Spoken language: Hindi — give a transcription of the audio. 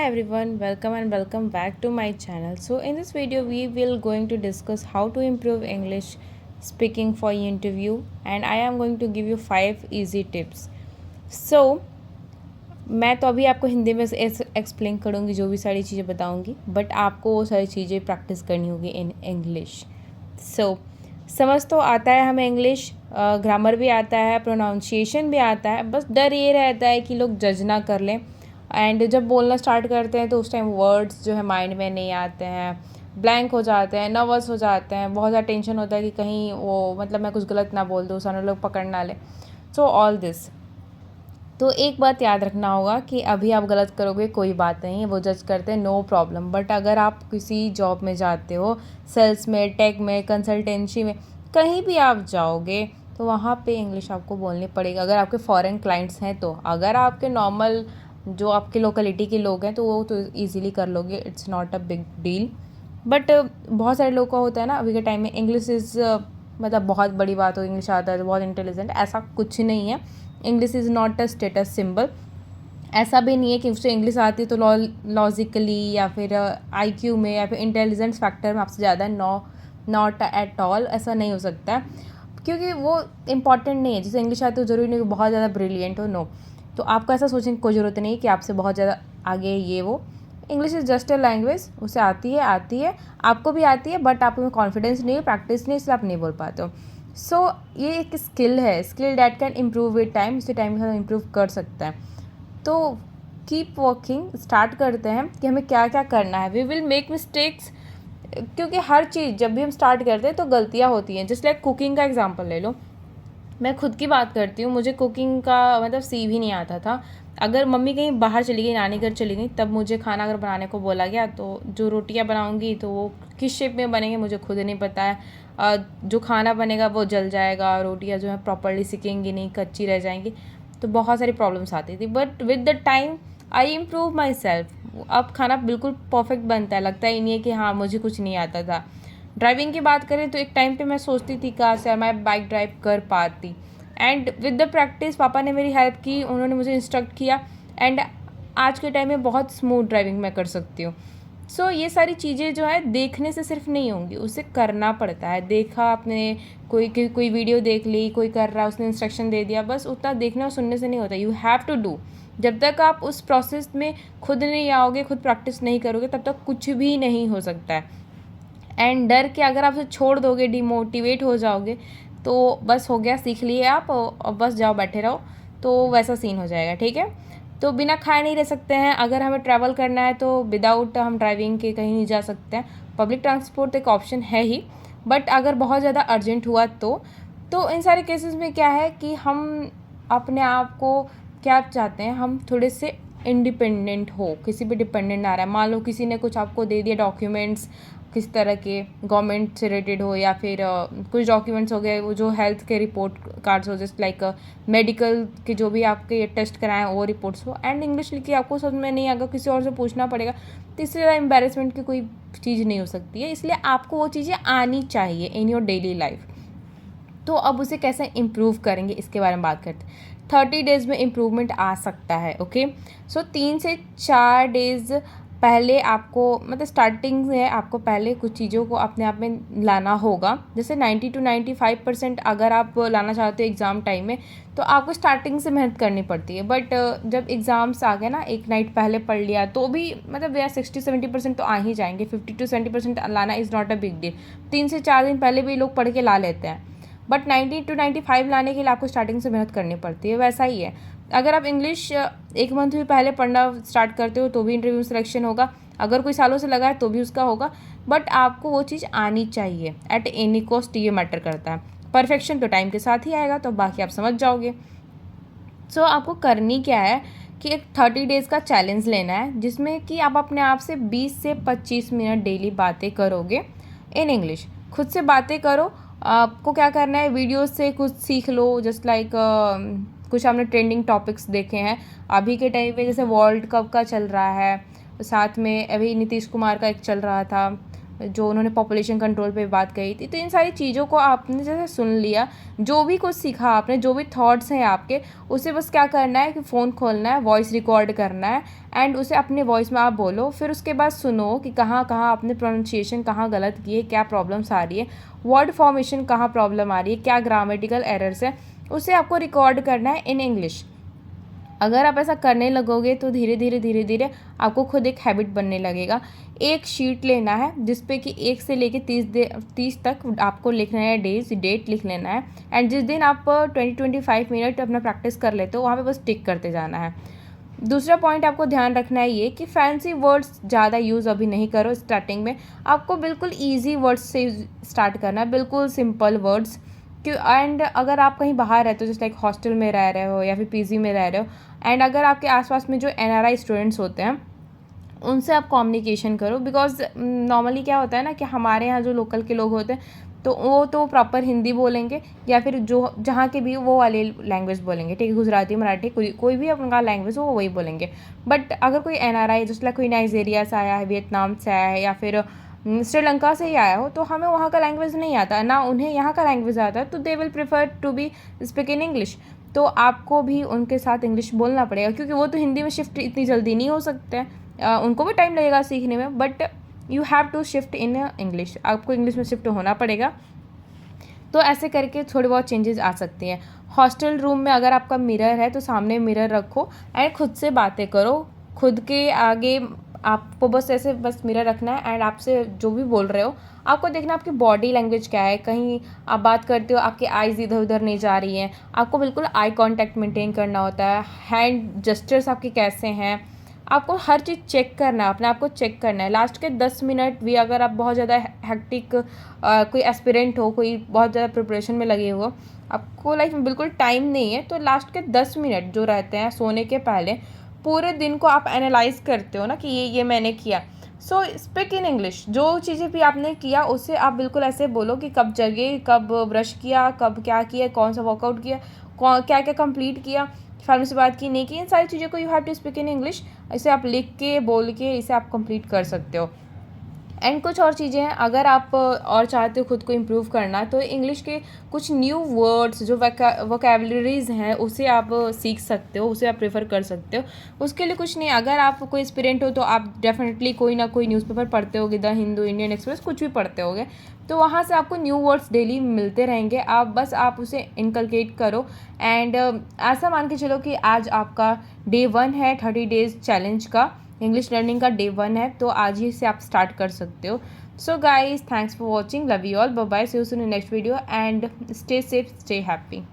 Hi everyone, welcome and welcome back to my channel. So in this video we will going to discuss how to improve English speaking for interview, and I am going to give you 5 easy tips. So मैं तो अभी आपको हिंदी में एक्सप्लेन करूँगी, जो भी सारी चीज़ें बताऊँगी, बट आपको वो सारी चीज़ें प्रैक्टिस करनी होगी इन इंग्लिश. सो समझ तो आता है हमें इंग्लिश, ग्रामर भी आता है, प्रोनाउंसिएशन भी आता है, बस डर ये रहता है कि लोग जज ना कर लें. एंड जब बोलना स्टार्ट करते हैं तो उस टाइम वर्ड्स जो है माइंड में नहीं आते हैं, ब्लैंक हो जाते हैं, नर्वस हो जाते हैं, बहुत ज़्यादा टेंशन होता है कि कहीं वो मतलब मैं कुछ गलत ना बोल दूँ, सारे लोग पकड़ ना लें. So all this. तो एक बात याद रखना होगा कि अभी आप गलत करोगे कोई बात नहीं है, वो जज करते हैं, नो प्रॉब्लम. बट अगर आप किसी जॉब में जाते हो, सेल्स में, टेक में, कंसल्टेंसी में, कहीं भी आप जाओगे तो वहाँ पे इंग्लिश आपको बोलनी पड़ेगी. अगर आपके फॉरेन क्लाइंट्स हैं तो, अगर आपके नॉर्मल जो आपके लोकेलिटी के लोग हैं तो वो तो ईजिली कर लोगे, it's not a big deal. But बहुत सारे लोग का होता है ना अभी के टाइम में, इंग्लिश इज़ मतलब बहुत बड़ी बात हो, इंग्लिश आता है तो बहुत इंटेलिजेंट, ऐसा कुछ नहीं है. English is not a status symbol. ऐसा भी नहीं है कि उसे इंग्लिश आती है तो लॉजिकली या फिर आईक्यू में या फिर इंटेलिजेंस फैक्टर में आपसे ज़्यादा है. नॉट एट ऑल, ऐसा नहीं हो सकता है, क्योंकि वो इम्पॉर्टेंट नहीं है. जिसे इंग्लिश आती है ज़रूरी नहीं कि बहुत ज़्यादा ब्रिलियंट हो, नो. तो आपको ऐसा सोचने की कोई ज़रूरत नहीं कि आपसे बहुत ज़्यादा आगे ये वो. English is just a language, उसे आती है, आपको भी आती है, बट आप में कॉन्फिडेंस नहीं है, प्रैक्टिस नहीं, इसलिए आप नहीं बोल पाते हो. सो ये एक स्किल है, skill that can improve with time. इसे टाइम के साथ इम्प्रूव कर सकता है. तो कीप वर्किंग. स्टार्ट करते हैं कि हमें क्या क्या करना है. वी विल मेक मिस्टेक्स, क्योंकि हर चीज़ जब भी हम स्टार्ट करते हैं तो गलतियाँ होती हैं. जस्ट लाइक कुकिंग का एग्जांपल ले लो. मैं खुद की बात करती हूँ, मुझे कुकिंग का मतलब सी भी नहीं आता था. अगर मम्मी कहीं बाहर चली गई, नानी घर चली गई, तब मुझे खाना अगर बनाने को बोला गया तो जो रोटियाँ बनाऊँगी तो वो किस शेप में बनेंगे मुझे खुद नहीं पता है. जो खाना बनेगा वो जल जाएगा, रोटियाँ जो है प्रॉपरली सिकेंगी नहीं, कच्ची रह जाएंगी. तो बहुत सारी प्रॉब्लम्स आती थी. But with the time I improve my self. अब खाना बिल्कुल परफेक्ट बनता है, लगता ही नहीं है कि हाँ मुझे कुछ नहीं आता था. ड्राइविंग की बात करें तो एक टाइम पे मैं सोचती थी काश यार मैं बाइक ड्राइव कर पाती. एंड विद द प्रैक्टिस पापा ने मेरी हेल्प की, उन्होंने मुझे इंस्ट्रक्ट किया, एंड आज के टाइम में बहुत स्मूथ ड्राइविंग मैं कर सकती हूँ. सो ये सारी चीज़ें जो है देखने से सिर्फ नहीं होंगी, उसे करना पड़ता है. देखा आपने, कोई वीडियो देख ली, कोई कर रहा है, उसने इंस्ट्रक्शन दे दिया, बस उतना देखने और सुनने से नहीं होता. You have to do. जब तक आप उस प्रोसेस में खुद नहीं आओगे, खुद प्रैक्टिस नहीं करोगे, तब तक कुछ भी नहीं हो सकता है. एंड डर के अगर आप उसे छोड़ दोगे, डिमोटिवेट हो जाओगे, तो बस हो गया, सीख लिए आप और बस जाओ बैठे रहो, तो वैसा सीन हो जाएगा. ठीक है. तो बिना खाए नहीं रह सकते हैं. अगर हमें ट्रैवल करना है तो विदाउट हम ड्राइविंग के कहीं नहीं जा सकते हैं. पब्लिक ट्रांसपोर्ट एक ऑप्शन है ही, बट अगर बहुत ज़्यादा अर्जेंट हुआ तो इन सारे केसेस में क्या है कि हम अपने आप को क्या चाहते हैं, हम थोड़े से इंडिपेंडेंट हो, किसी पे डिपेंडेंट ना रहा है. मान लो किसी ने कुछ आपको दे दिया डॉक्यूमेंट्स, किस तरह के गवर्नमेंट से रिलेटेड हो, या फिर कुछ डॉक्यूमेंट्स हो गए वो जो हेल्थ के रिपोर्ट कार्ड्स हो, जस्ट लाइक मेडिकल के जो भी आपके टेस्ट कराएं वो रिपोर्ट्स हो, एंड इंग्लिश लिखी आपको समझ में नहीं आएगा, किसी और से पूछना पड़ेगा. तो इससे ज़्यादा एम्बेरसमेंट की कोई चीज़ नहीं हो सकती है. इसलिए आपको वो चीज़ें आनी चाहिए इन योर डेली लाइफ. तो अब उसे कैसे इम्प्रूव करेंगे इसके बारे में बात करते हैं. 30 डेज़ में इम्प्रूवमेंट आ सकता है. ओके. सो 3 से 4 डेज़ पहले आपको मतलब स्टार्टिंग है, आपको पहले कुछ चीज़ों को अपने आप में लाना होगा. जैसे 90 to 95% अगर आप लाना चाहते हो एग्ज़ाम टाइम में, तो आपको स्टार्टिंग से मेहनत करनी पड़ती है. बट जब एग्ज़ाम्स आ गए ना, एक नाइट पहले पढ़ लिया तो भी मतलब यार 60-70% तो आ ही जाएंगे. 50-70% लाना is not a big deal. 3 से 4 दिन पहले भी लोग पढ़ के ला लेते हैं. बट 90 to 95 लाने के लिए आपको स्टार्टिंग से मेहनत करनी पड़ती है. वैसा ही है, अगर आप इंग्लिश एक मंथ भी पहले पढ़ना स्टार्ट करते हो तो भी इंटरव्यू सिलेक्शन होगा. अगर कोई सालों से लगा है तो भी उसका होगा. बट आपको वो चीज़ आनी चाहिए एट एनी कॉस्ट. ये मैटर करता है. परफेक्शन तो टाइम के साथ ही आएगा, तो बाकी आप समझ जाओगे. सो आपको करनी क्या है कि एक 30 डेज़ का चैलेंज लेना है, जिसमें कि आप अपने आप से 20 से 25 मिनट डेली बातें करोगे इन इंग्लिश. खुद से बातें करो. आपको क्या करना है, वीडियोस से कुछ सीख लो. जस्ट लाइक कुछ हमने ट्रेंडिंग टॉपिक्स देखे हैं अभी के टाइम पे, जैसे वर्ल्ड कप का चल रहा है, साथ में अभी नीतीश कुमार का एक चल रहा था, जो उन्होंने पॉपुलेशन कंट्रोल पे बात कही थी। तो इन सारी चीज़ों को आपने जैसे सुन लिया, जो भी कुछ सीखा आपने, जो भी थॉट्स हैं आपके, उसे बस क्या करना है कि फ़ोन खोलना है, वॉइस रिकॉर्ड करना है एंड उसे अपने वॉइस में आप बोलो। फिर उसके बाद सुनो कि कहाँ कहाँ आपने प्रोनाउंसिएशन कहाँ गलत की है, क्या प्रॉब्लम्स आ रही है, वर्ड फॉर्मेशन कहाँ प्रॉब्लम आ रही है, क्या ग्रामेटिकल एरर्स है, उसे आपको रिकॉर्ड करना है इन इंग्लिश। अगर आप ऐसा करने लगोगे तो धीरे धीरे धीरे धीरे आपको खुद एक हैबिट बनने लगेगा। एक शीट लेना है जिस पे कि 1 से लेके 30 तक आपको लिखना है, डेट लिख लेना है एंड जिस दिन आप 20-25 मिनट अपना प्रैक्टिस कर लेते हो वहाँ पे बस टिक करते जाना है। दूसरा पॉइंट आपको ध्यान रखना है ये कि फैंसी वर्ड्स ज़्यादा यूज़ अभी नहीं करो स्टार्टिंग में। आपको बिल्कुल ईजी वर्ड्स से स्टार्ट करना है, बिल्कुल सिंपल वर्ड्स। क्यों एंड अगर आप कहीं बाहर रहते हो, जैसे लाइक हॉस्टल में रह रहे हो या फिर पीजी में रह रहे हो, एंड अगर आपके आसपास में जो एनआरआई स्टूडेंट्स होते हैं उनसे आप कम्युनिकेशन करो। बिकॉज नॉर्मली क्या होता है ना कि हमारे यहाँ जो लोकल के लोग होते हैं तो वो तो प्रॉपर हिंदी बोलेंगे या फिर जो जहाँ के भी वो वाली लैंग्वेज बोलेंगे, ठीक है, गुजराती, मराठी, कोई भी अपना लैंग्वेज हो वो वही बोलेंगे। बट अगर कोई एनआरआई जैसे लाइक कोई नाइजीरिया से आया है, वियतनाम से आया है या फिर श्रीलंका से ही आया हो, तो हमें वहाँ का लैंग्वेज नहीं आता ना, उन्हें यहाँ का लैंग्वेज आता है, तो they will prefer to be speak in English. तो आपको भी उनके साथ इंग्लिश बोलना पड़ेगा क्योंकि वो तो हिंदी में शिफ्ट इतनी जल्दी नहीं हो सकते हैं, उनको भी टाइम लगेगा सीखने में, but you have to shift in English, आपको इंग्लिश में शिफ्ट होना पड़ेगा। तो ऐसे करके थोड़ी बहुत चेंजेस आ सकती हैं। हॉस्टल रूम में अगर आपका मिरर है तो सामने मिरर रखो एंड खुद से बातें करो, खुद के आगे आपको बस ऐसे बस मिरर रखना है एंड आपसे जो भी बोल रहे हो आपको देखना आपकी बॉडी लैंग्वेज क्या है। कहीं आप बात करते हो आपकी आइज़ इधर उधर नहीं जा रही हैं, आपको बिल्कुल आई कांटेक्ट मेंटेन करना होता है। हैंड जेस्चर्स आपके कैसे हैं, आपको हर चीज़ चेक करना है, अपने आप को चेक करना है। लास्ट के 10 मिनट भी अगर आप बहुत ज़्यादा हेक्टिक कोई एस्पिरेंट हो, कोई बहुत ज़्यादा प्रिपरेशन में लगे हो, आपको लाइफ में बिल्कुल टाइम नहीं है, तो लास्ट के 10 मिनट जो रहते हैं सोने के पहले, पूरे दिन को आप एनालाइज करते हो ना कि ये मैंने किया। सो स्पीक इन इंग्लिश, जो चीज़ें भी आपने किया उसे आप बिल्कुल ऐसे बोलो कि कब जगे, कब ब्रश किया, कब क्या किया, कौन सा वर्कआउट किया, क्या क्या कंप्लीट किया, फैमिली से बात की नहीं की, इन सारी चीज़ों को you have to speak in English. इसे आप लिख के बोल के इसे आप कंप्लीट कर सकते हो। एंड कुछ और चीज़ें हैं, अगर आप और चाहते हो खुद को इम्प्रूव करना तो इंग्लिश के कुछ न्यू वर्ड्स जो वोकैबलरीज हैं उसे आप सीख सकते हो, उसे आप प्रेफर कर सकते हो। उसके लिए कुछ नहीं, अगर आप कोई एस्पिरेंट हो तो आप डेफिनेटली कोई ना कोई न्यूज़पेपर पढ़ते होगे, द हिंदू, इंडियन एक्सप्रेस, कुछ भी पढ़ते होगे, तो वहाँ से आपको न्यू वर्ड्स डेली मिलते रहेंगे। आप उसे इनकलकेट करो एंड ऐसा मान के चलो कि आज आपका डे 1 है 30 डेज चैलेंज का, इंग्लिश लर्निंग का डे 1 है, तो आज ही से आप स्टार्ट कर सकते हो। So guys, thanks for watching, love you all, bye bye, see you soon in next video and stay safe, stay happy.